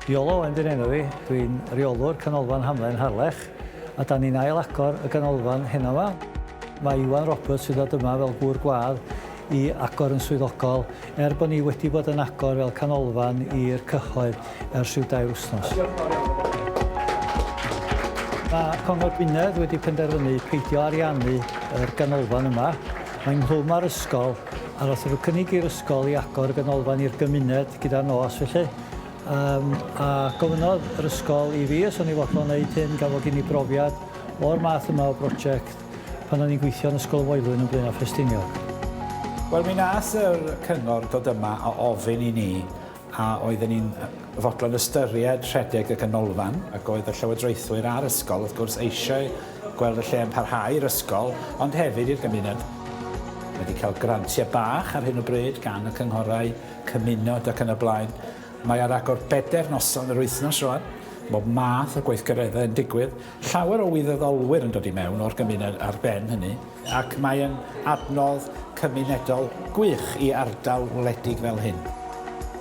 Iolo yn dyn enw fi, dwi'n reolwr Canolfan Hamdden Harlech, a da ni'n ail agor y Canolfan heno yma. Mae Iwan Roberts sydd ddod yma fel gŵr gwadd i agor yn swyddogol, bod ni wedi bod yn agor fel canolfan i'r cyhoedd ers rhyw 2 wythnos. Mae Cyngor Gwynedd wedi penderfynu peidio ariannu yr ganolfan yma. Mae'n nghlwm ar ysgol, a roedd nhw cynnig i'r ysgol i agor y ganolfan i'r gymuned gyda nos felly. A gofynodd yr ysgol i fi os o'n i fodlon wneud hyn, gafod gen i brofiad o'r math yma o brosiect pan o'n i'n gweithio yn ysgol Foelwyn yn Blaenau Ffestiniog. Wel, mi nath yr cyngor dod yma a ofyn i ni, a oedden ni'n fodlon ystyried rhedeg y canolfan, ac oedd y llywodraethwyr a'r ysgol, wrth gwrs, eisiau gweld y lle yn parhau'r ysgol, ond hefyd i'r gymuned. Wedi cael grantiau bach ar hyn o bryd gan y cynghorau cymuned ac yn y blaen. Mae ar agor 4 noson yr wythnos rwan, bod math o gweithgareddau yn digwydd. Llawer o wyddodolwyr yn dod i mewn o'r gymuned ar ben hynny, ac mae'n adnodd cymunedol gwych i ardal wledig fel hyn.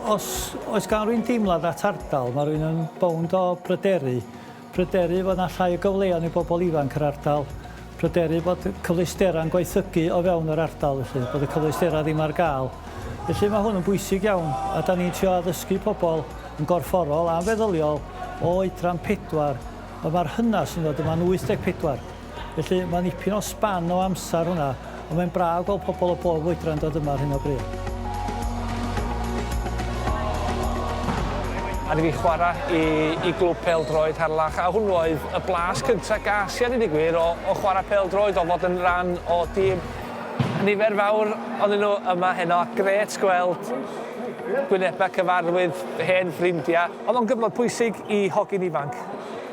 Os oes gan rwy'n deimlad at ardal, mae rwy'n yn bownd o pryderu. Pryderu bod yna llai o gyfleoedd i bobl ifanc yr ardal. Pryderu bod cyfleustera'n gweithygu o fewn yr ardal, felly, bod y cyfleustera ddim ar gael. Felly mae hwn yn bwysig iawn, a da ni'n trio addysgu pobl yn gorfforol a'n feddyliol o oedran 4, a mae'r hynnas yn dod yma'n 84. Felly mae'n dipyn o span o amser hwnna, ond mae'n braf gweld pobl o bob oedran dod yma ar hyn o bryd. A ni fi chwarae i Clwb pêl-droed Harlech, a hwnnw oedd y blas cyntaf gas i ddweud gwir o chwarae pêl-droed, o fod yn rhan o dîm. Nifer fawr oedden nhw yma heno, gret gweld gwynebau cyfarwydd, hen ffrindiau. Oedd o'n gyfnod pwysig i hogyn ifanc.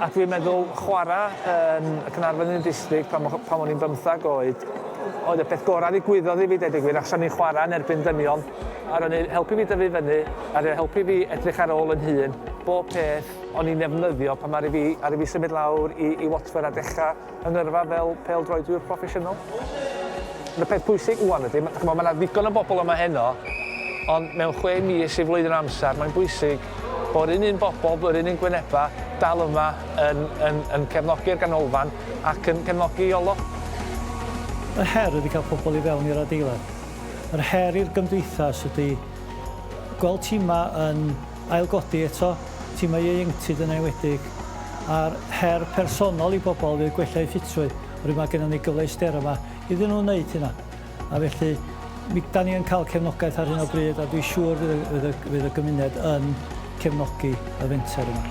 A dwi'n meddwl chwarae yn y Canolfan district pan o'n i'n 15 oed, oedd y peth gorau ddigwyddodd i fi deud y gwir, achos o'n i'n chwarae yn erbyn dynion. A ro'n i'n helpu fi dyfu fyny, a ro'n helpu fi edrych ar ôl yn hun. Bob peth o'n i'n ddefnyddio pan ar i fi symud lawr i Watford a dechrau yn yrfa fel pêl-droedwyr proffesiynol. Y peth pwysig wwan ydy, mae yna ddigon o bobl yma heno, ond mewn 6 mis i flwyddyn amser, mae'n bwysig bod yr un bobl, yr un gwynebau, dal yma yn cefnogi'r ganolfan ac yn cefnogi Iolo. Y her ydy cael pobl i fewn i'r adeilad. Yr her i'r gymdeithas ydy gweld tîmau yn ailgodi eto, tîmau ieuenctid yn enwedig, a'r her personol i bobl fydd gwella eu ffitrwydd. Oherwydd mae gennym ni gyfleustera yma iddyn nhw'n wneud hynna. A felly, da ni yn cael cefnogaeth ar hyn o bryd, a dwi'n siŵr fydd y gymuned yn cefnogi y fenter yma.